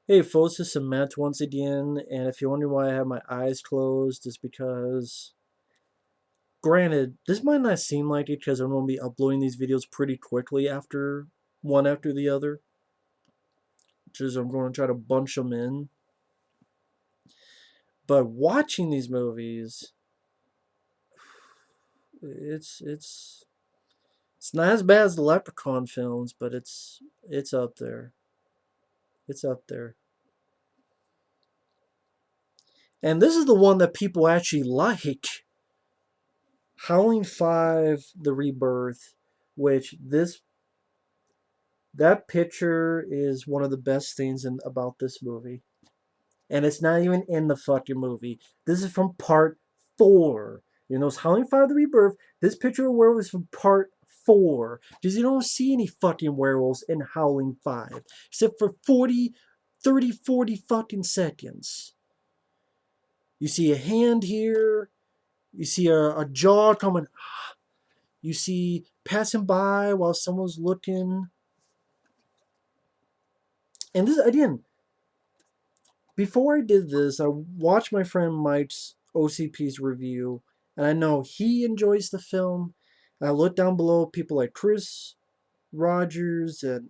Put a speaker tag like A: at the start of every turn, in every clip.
A: Hey folks, this is Matt once again, and if you're wondering why I have my eyes closed, it's because, granted, this might not seem like it because I'm going to be uploading these videos pretty quickly after one after the other, just I'm going to try to bunch them in. But watching these movies, it's it's not as bad as the Leprechaun films, but it's up there. It's up there. And this is the one that people actually like. Howling V, The Rebirth, which this that picture is one of the best things about this movie. And it's not even in the fucking movie. This is from part 4. You know, it's Howling 5 The Rebirth. This picture of werewolves from part 4. Because you don't see any fucking werewolves in Howling 5. Except for 40 fucking seconds. You see a hand here. You see a jaw coming. You see passing by while someone's looking. And this, again, before I did this, I watched my friend Mike's OCP's review, and I know he enjoys the film. And I looked down below, people like Chris Rogers and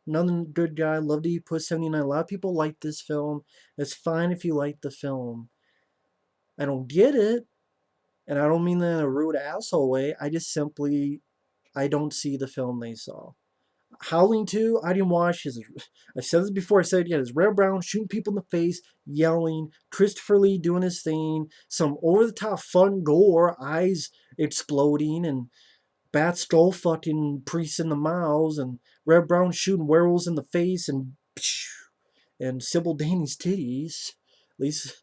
A: another good guy, Love to Eat Put 79. A lot of people like this film. It's fine if you like the film. I don't get it, and I don't mean that in a rude asshole way. I just simply I don't see the film they saw. Howling 2, I didn't watch his. I said this before, I said it again. It's Red Brown shooting people in the face, yelling, Christopher Lee doing his thing, some over the top fun gore, eyes exploding, and Bat Skull fucking priests in the mouths, and Red Brown shooting werewolves in the face, and Sybil Danny's titties. At least it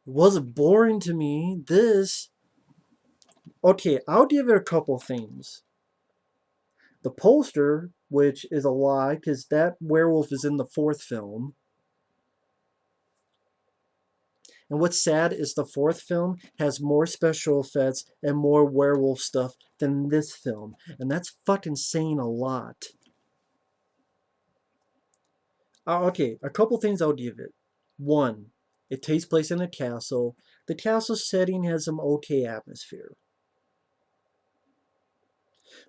A: wasn't boring to me. This. Okay, I'll give it a couple things. The poster, which is a lie, because that werewolf is in the 4th film. And what's sad is the 4th film has more special effects and more werewolf stuff than this film. And that's fucking saying a lot. Okay, a couple things I'll give it. One, it takes place in a castle. The castle setting has some okay atmosphere.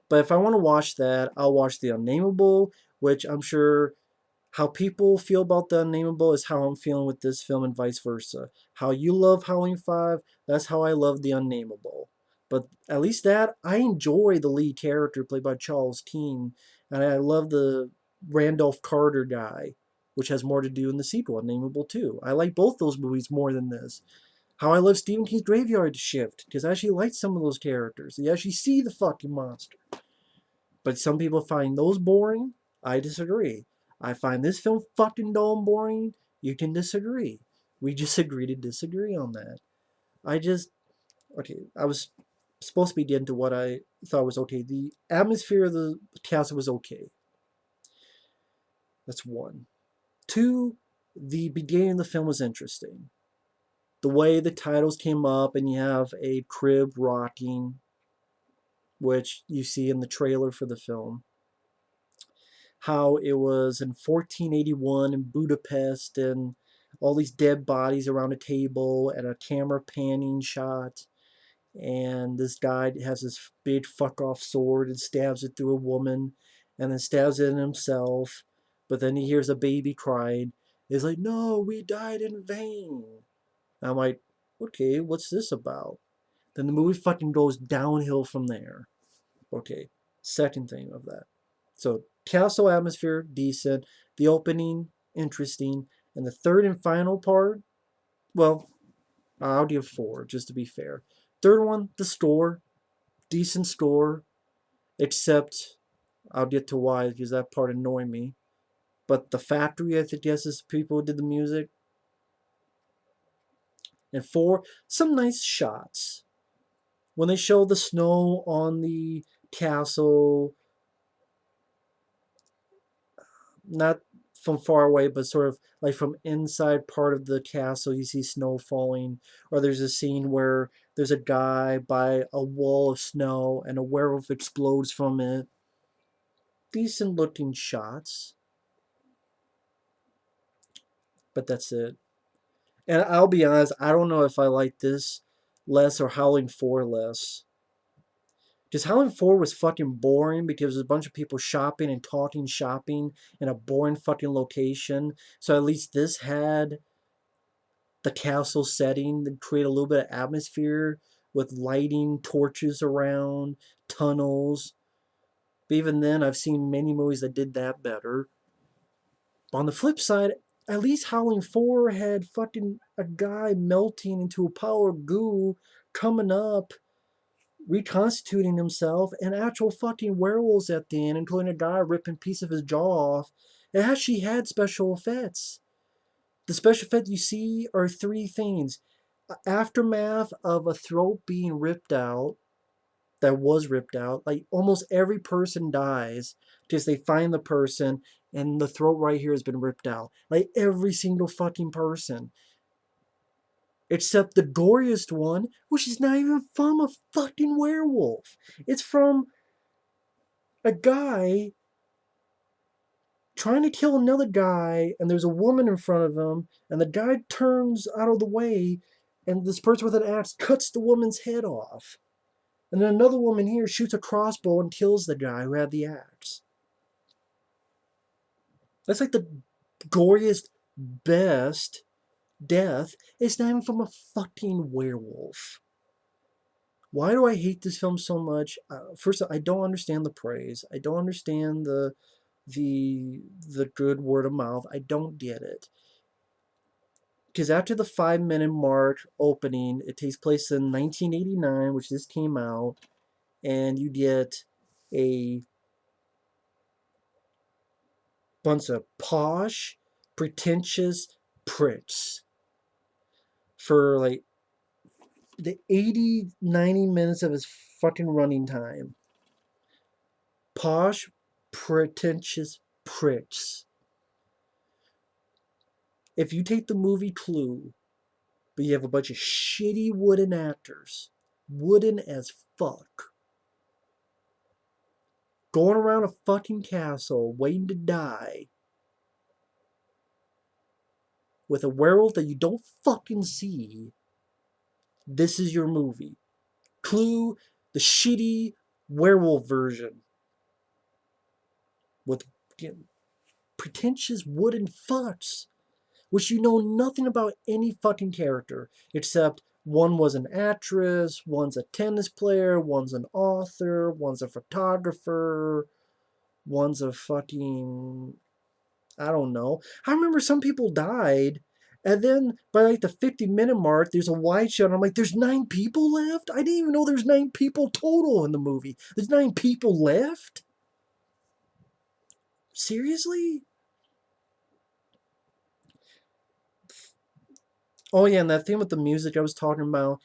A: But if I want to watch that, I'll watch The Unnameable, which I'm sure how people feel about The Unnameable is how I'm feeling with this film and vice versa. How you love Howling 5, that's how I love The Unnameable. But at least that, I enjoy the lead character played by Charles Keane, and I love the Randolph Carter guy, which has more to do in the sequel, Unnameable 2. I like both those movies more than this. How I love Stephen King's Graveyard Shift, because I actually like some of those characters. You actually see the fucking monster. But some people find those boring. I disagree. I find this film fucking dull and boring. You can disagree. We just agree to disagree on that. I just okay. I was supposed to be getting to what I thought was okay. The atmosphere of the castle was okay. That's one. Two, the beginning of the film was interesting. The way the titles came up and you have a crib rocking, which you see in the trailer for the film, how it was in 1481 in Budapest and all these dead bodies around a table and a camera panning shot. And this guy has this big fuck off sword and stabs it through a woman and then stabs it in himself. But then he hears a baby crying. He's like, no, we died in vain. And I'm like, okay, what's this about? Then the movie fucking goes downhill from there. Okay, second thing of that. So castle atmosphere, decent. The opening, interesting. And the third and final part, well, I'll give 4, just to be fair. Third one, the score, decent score, except I'll get to why, because that part annoyed me. But the factory, I think, yes, is the people who did the music. And 4, some nice shots. When they show the snow on the castle, not from far away, but sort of like from inside part of the castle, you see snow falling. Or there's a scene where there's a guy by a wall of snow and a werewolf explodes from it. Decent looking shots. but that's it. And I'll be honest, I don't know if I like this less or Howling 4 less. Because Howling 4 was fucking boring because there's a bunch of people shopping and talking shopping in a boring fucking location. So at least this had the castle setting that create a little bit of atmosphere with lighting, torches around, tunnels. But even then, I've seen many movies that did that better. But on the flip side, at least Howling 4 had fucking a guy melting into a pile of goo, coming up, reconstituting himself, and actual fucking werewolves at the end, including a guy ripping a piece of his jaw off. It actually had special effects. The special effects you see are three things: aftermath of a throat being ripped out, that was ripped out. Like almost every person dies because they find the person and the throat right here has been ripped out. Like every single fucking person. Except the goriest one, which is not even from a fucking werewolf. It's from a guy trying to kill another guy, and there's a woman in front of him, and the guy turns out of the way, and this person with an axe cuts the woman's head off. And then another woman here shoots a crossbow and kills the guy who had the axe. That's like the goriest, best death. It's not even from a fucking werewolf. Why do I hate this film so much? First, I don't understand the praise. I don't understand the good word of mouth. I don't get it. Because after the 5 minute mark opening, it takes place in 1989, which this came out, and you get a bunch of posh, pretentious pricks for like the 80, 90 minutes of his fucking running time. Posh, pretentious pricks. If you take the movie Clue, but you have a bunch of shitty wooden actors, wooden as fuck, going around a fucking castle waiting to die with a werewolf that you don't fucking see, this is your movie. Clue, the shitty werewolf version with pretentious wooden fucks, which you know nothing about any fucking character except one was an actress, one's a tennis player, one's an author, one's a photographer, one's a fucking, I don't know. I remember some people died, and then by like the 50-minute mark, there's a wide shot. And I'm like, there's 9 people left? I didn't even know there's 9 people total in the movie. There's 9 people left? Seriously? Oh yeah, and that thing with the music I was talking about,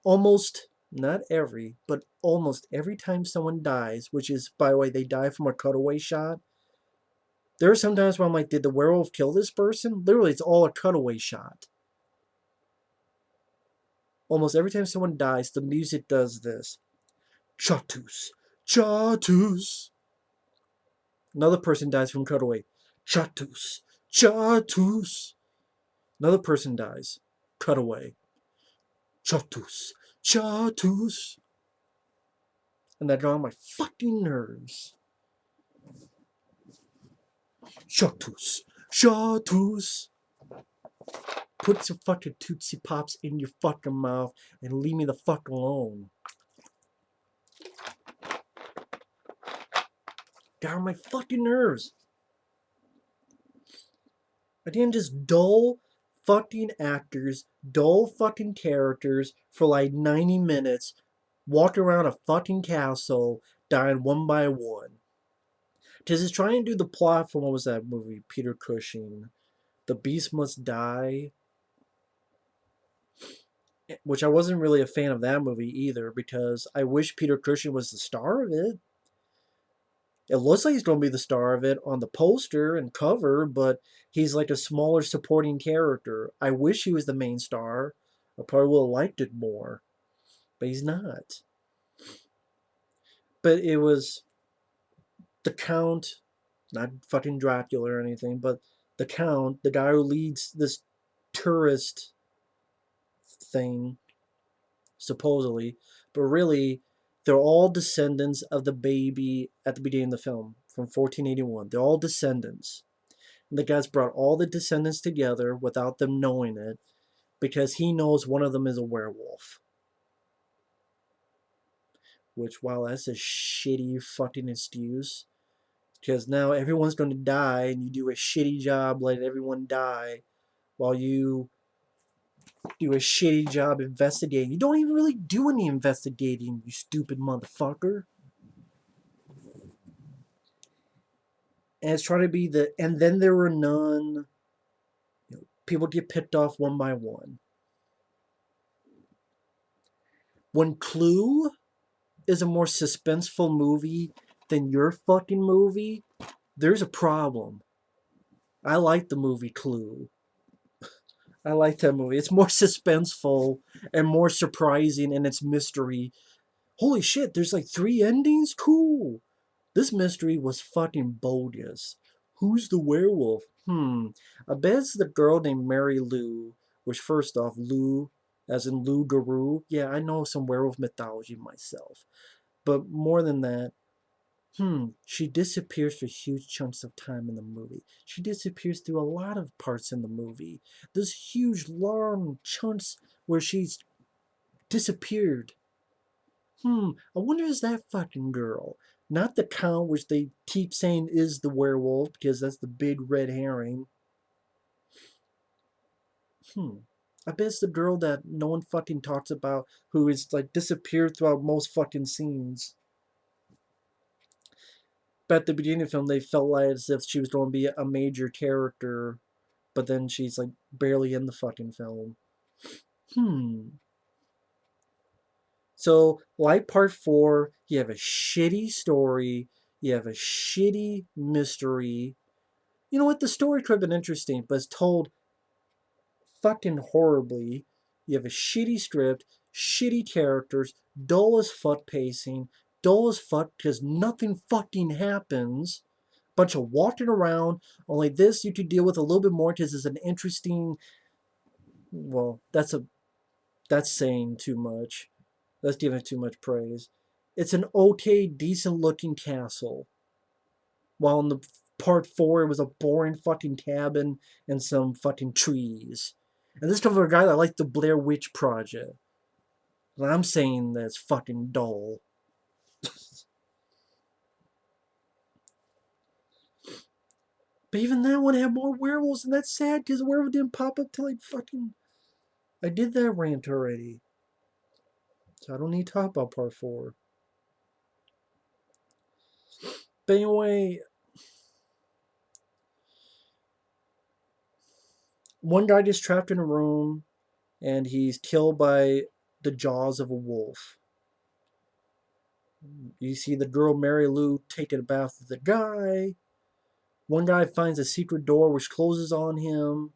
A: almost, not every, but almost every time someone dies, which is, by the way, they die from a cutaway shot. There are some times where I'm like, did the werewolf kill this person? Literally, it's all a cutaway shot. Almost every time someone dies, the music does this. Chatus. Chatus. Another person dies from cutaway. Chatus. Chatus. Another person dies. Cutaway. Chatus. Chatus. And that got on my fucking nerves. Chatus. Chatus. Put some fucking Tootsie Pops in your fucking mouth and leave me the fuck alone. Got on my fucking nerves. Again, just dull fucking actors, dull fucking characters for like 90 minutes, walking around a fucking castle, dying one by one. Because it's trying to do the plot from, what was that movie, Peter Cushing? The Beast Must Die. Which I wasn't really a fan of that movie either, because I wish Peter Cushing was the star of it. It looks like he's going to be the star of it on the poster and cover, but he's like a smaller supporting character. I wish he was the main star. I probably would have liked it more, but he's not. But it was the Count, not fucking Dracula or anything, but the count, the guy who leads this tourist thing, supposedly, but really, they're all descendants of the baby at the beginning of the film from 1481. They're all descendants. And the guy's brought all the descendants together without them knowing it because he knows one of them is a werewolf. Which, wow, that's a shitty fucking excuse. Because now everyone's going to die, and you do a shitty job letting everyone die while you do a shitty job investigating. You don't even really do any investigating, you stupid motherfucker. And it's trying to be the. And then there were none. People get picked off one by one. When Clue is a more suspenseful movie than your fucking movie, there's a problem. I like the movie Clue. I like that movie. It's more suspenseful and more surprising in its mystery. Holy shit, there's like 3 endings? Cool. This mystery was fucking bogus. Who's the werewolf? I bet it's the girl named Mary Lou. Which, first off, Lou, as in Lou Garou. Yeah, I know some werewolf mythology myself. But more than that, she disappears for huge chunks of time in the movie. She disappears through a lot of parts in the movie. There's huge, long chunks where she's disappeared. I wonder is that fucking girl. Not the count, which they keep saying is the werewolf, because that's the big red herring. I bet it's the girl that no one fucking talks about, who is like disappeared throughout most fucking scenes. But at the beginning of the film, they felt like as if she was going to be a major character, but then she's like barely in the fucking film. So, like part 4, you have a shitty story, you have a shitty mystery. You know what? The story could have been interesting, but it's told fucking horribly. You have a shitty script, shitty characters, dull as fuck pacing, dull as fuck because nothing fucking happens. Bunch of walking around. Only this you could deal with a little bit more because it's an interesting. Well, that's saying too much. That's giving it too much praise. It's an okay, decent looking castle. While in the part 4, it was a boring fucking cabin and some fucking trees. And this comes from a guy that liked the Blair Witch Project. And I'm saying that's fucking dull. But even that one had more werewolves, and that's sad because the werewolf didn't pop up till like fucking. I did that rant already. So I don't need to talk about part 4. But anyway, one guy gets trapped in a room and he's killed by the jaws of a wolf. You see the girl Mary Lou taking a bath with the guy. One guy finds a secret door which closes on him,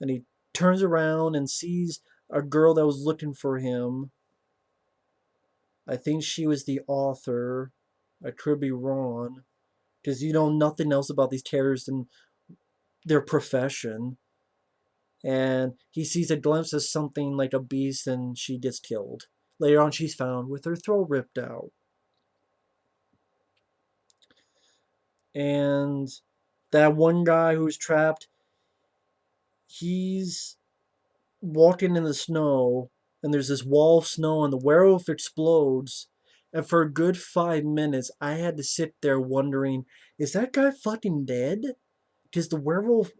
A: and he turns around and sees a girl that was looking for him. I think she was the author. I could be wrong, because you know nothing else about these characters than their profession. And he sees a glimpse of something like a beast, and she gets killed. Later on, she's found with her throat ripped out. And that one guy who's trapped, he's walking in the snow, and there's this wall of snow, and the werewolf explodes. And for a good 5 minutes, I had to sit there wondering, is that guy fucking dead? Because the werewolf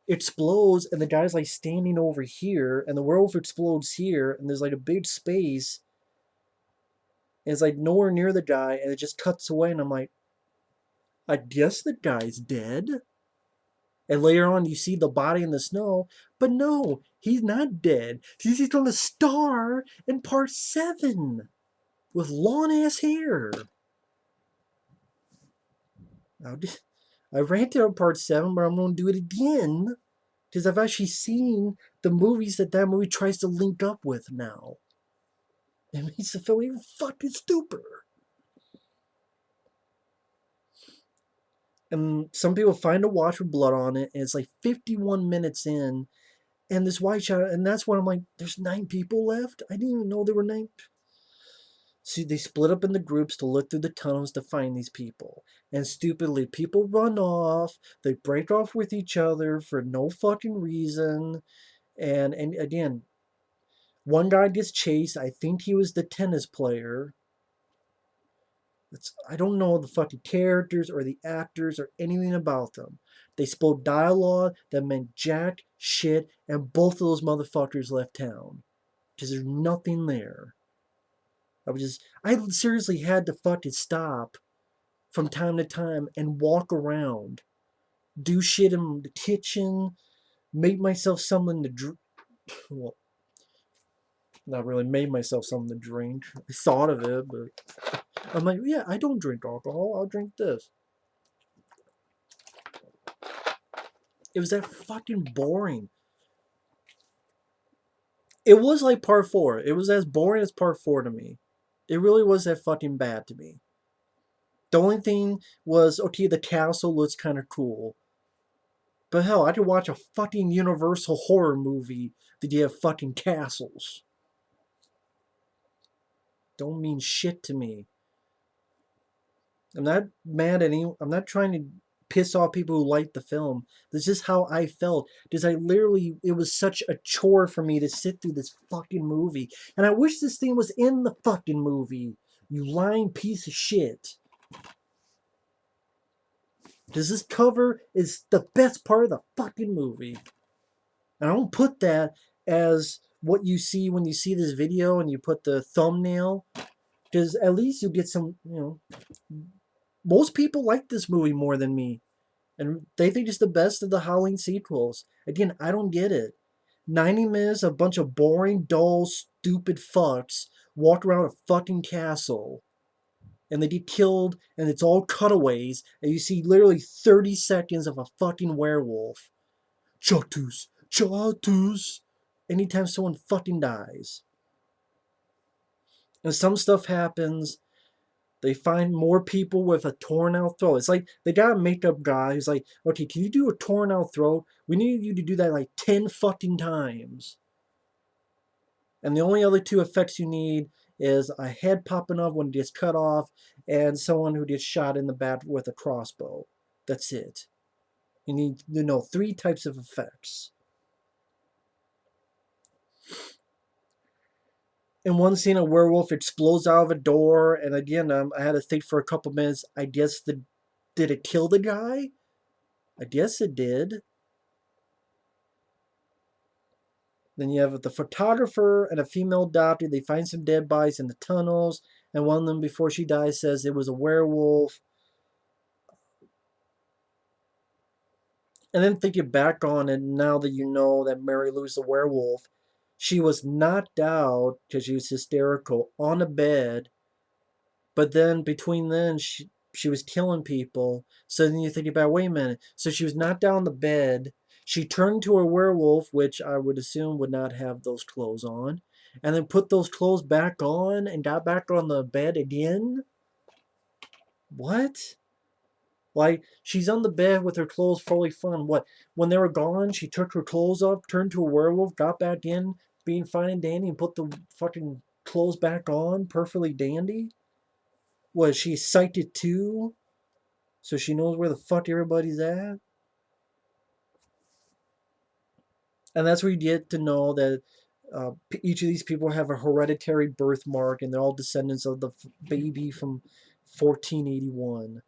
A: explodes, and the guy's like standing over here, and the werewolf explodes here, and there's like a big space, and it's like nowhere near the guy, and it just cuts away, and I'm like, I guess the guy's dead. And later on, you see the body in the snow. But no, he's not dead. He's going to star in part 7 with long ass hair. I ranted on part 7, but I'm going to do it again. Because I've actually seen the movies that movie tries to link up with now. It makes the film even fucking stupider. And some people find a watch with blood on it, and it's like 51 minutes in, and this white shot, and that's when I'm like, there's 9 people left? I didn't even know there were 9. See, they split up into groups to look through the tunnels to find these people. And stupidly, people run off, they break off with each other for no fucking reason. And again, one guy gets chased. I think he was the tennis player. I don't know the fucking characters or the actors or anything about them. They spoke dialogue that meant jack shit, and both of those motherfuckers left town. Because there's nothing there. I seriously had to fucking stop from time to time and walk around, do shit in the kitchen, make myself something to drink. Well, not really made myself something to drink. I thought of it, but I'm like, yeah, I don't drink alcohol. I'll drink this. It was that fucking boring. It was like part 4. It was as boring as part 4 to me. It really was that fucking bad to me. The only thing was, okay, the castle looks kind of cool. But hell, I could watch a fucking Universal horror movie that you have fucking castles. Don't mean shit to me. I'm not mad at anyone. I'm not trying to piss off people who like the film. This is how I felt. Because it was such a chore for me to sit through this fucking movie. And I wish this thing was in the fucking movie. You lying piece of shit. Because this cover is the best part of the fucking movie. And I don't put that as what you see when you see this video and you put the thumbnail. Because at least you get some, most people like this movie more than me. And they think it's the best of the Howling sequels. Again, I don't get it. 90 minutes, a bunch of boring, dull, stupid fucks walk around a fucking castle. And they get killed, and it's all cutaways, and you see literally 30 seconds of a fucking werewolf. Chatus, chatus. Anytime someone fucking dies. And some stuff happens. They find more people with a torn out throat. It's like they got a makeup guy who's like, okay, can you do a torn out throat? We need you to do that like 10 fucking times. And the only other 2 effects you need is a head popping up when it gets cut off and someone who gets shot in the back with a crossbow. That's it. You need 3 types of effects. In one scene, a werewolf explodes out of a door, and again, I had to think for a couple minutes. I guess did it kill the guy? I guess it did. Then you have the photographer and a female doctor. They find some dead bodies in the tunnels, and one of them, before she dies, says it was a werewolf. And then thinking back on it, now that you know that Mary Lou's a werewolf, she was knocked out because she was hysterical on a bed. But then between then, she was killing people. So then you think about, wait a minute. So she was knocked down the bed. She turned to a werewolf, which I would assume would not have those clothes on, and then put those clothes back on and got back on the bed again. What? Like, she's on the bed with her clothes fully fun. What? When they were gone, she took her clothes off, turned to a werewolf, got back in, being fine and dandy, and put the fucking clothes back on, perfectly dandy? Was she psyched too? So she knows where the fuck everybody's at? And that's where you get to know that each of these people have a hereditary birthmark and they're all descendants of the baby from 1481.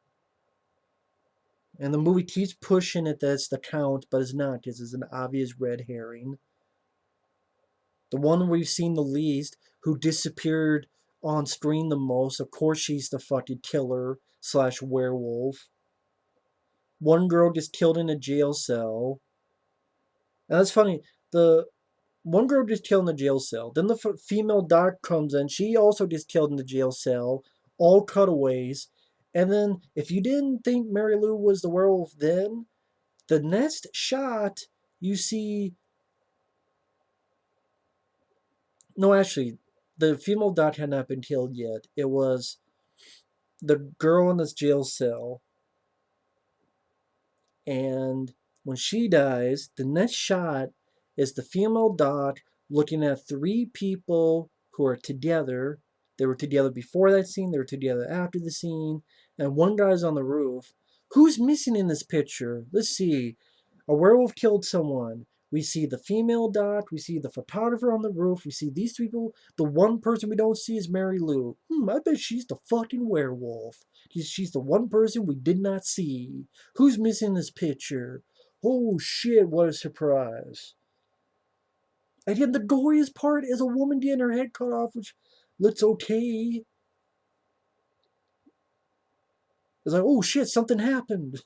A: And the movie keeps pushing it that it's the Count, but it's not, because it's an obvious red herring. The one we've seen the least, who disappeared on screen the most, of course she's the fucking killer slash werewolf. One girl gets killed in a jail cell. And that's funny. The one girl gets killed in the jail cell. Then the female doc comes in. She also gets killed in the jail cell. All cutaways. And then, if you didn't think Mary Lou was the werewolf then, the next shot, you see... No, actually, the female doc had not been killed yet. It was the girl in this jail cell. And when she dies, the next shot is the female dot looking at three people who are together. They were together before that scene, they were together after the scene, and one guy's on the roof. Who's missing in this picture? Let's see. A werewolf killed someone. We see the female dot. We see the photographer on the roof. We see these three people. The one person we don't see is Mary Lou. I bet she's the fucking werewolf. She's the one person we did not see. Who's missing this picture? Oh shit, what a surprise. And yet the goriest part is a woman getting her head cut off, which looks okay. It's like, oh shit, something happened.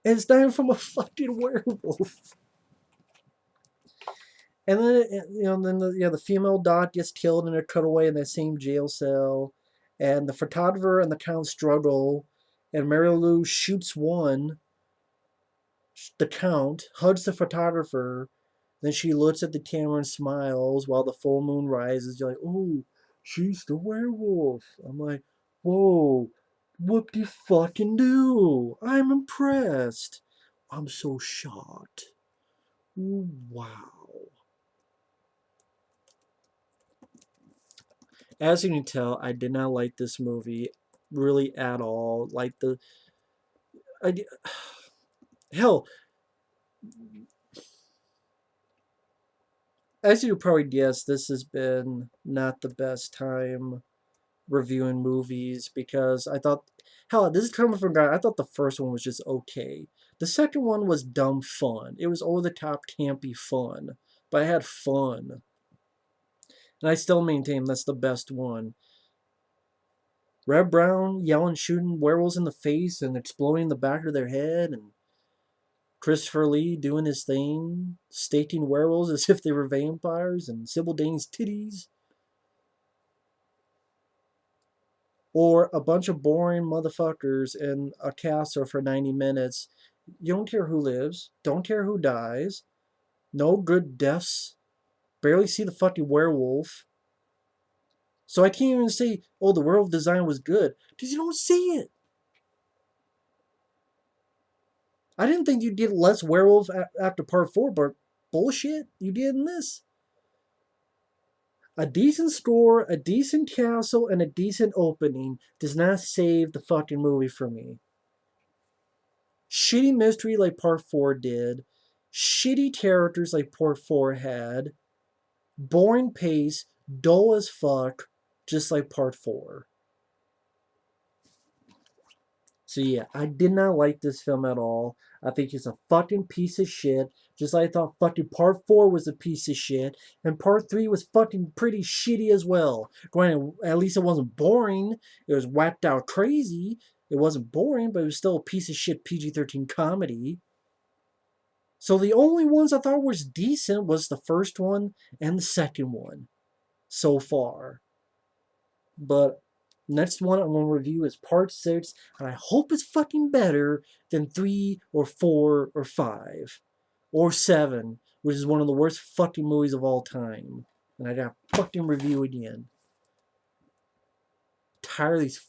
A: And it's dying from a fucking werewolf. And then, the female dot gets killed and they're cut away in that same jail cell. And the photographer and the count struggle. And Mary Lou shoots one, the count, hugs the photographer. Then she looks at the camera and smiles while the full moon rises. You're like, oh, she's the werewolf. I'm like, whoa, what do you fucking do? I'm impressed. I'm so shocked. Ooh, wow. As you can tell, I did not like this movie really at all. Like I, hell, as you probably guessed, this has been not the best time reviewing movies because I thought, hell, this is coming from a guy. I thought the first one was just okay. The second one was dumb fun. It was over the top, campy fun, but I had fun, and I still maintain that's the best one. Red Brown yelling, shooting werewolves in the face and exploding the back of their head, and Christopher Lee doing his thing, staking werewolves as if they were vampires, and Sybil Dane's titties. Or a bunch of boring motherfuckers in a castle for 90 minutes. You don't care who lives, don't care who dies, no good deaths, barely see the fucking werewolf. So I can't even say, oh, the werewolf design was good, because you don't see it. I didn't think you'd get less werewolf after part 4, but bullshit, you did in this. A decent score, a decent castle, and a decent opening does not save the fucking movie for me. Shitty mystery like part 4 did. Shitty characters like part 4 had. Boring pace, dull as fuck, just like part 4. So yeah, I did not like this film at all. I think it's a fucking piece of shit. Just like I thought fucking part 4 was a piece of shit. And part 3 was fucking pretty shitty as well. Granted, at least it wasn't boring. It was whacked out crazy. It wasn't boring, but it was still a piece of shit PG-13 comedy. So the only ones I thought was decent was the first one and the second one so far. But next one I'm going to review is part 6, and I hope it's fucking better than 3 or 4 or 5 or 7, which is one of the worst fucking movies of all time. And I got to fucking review again. Tired of these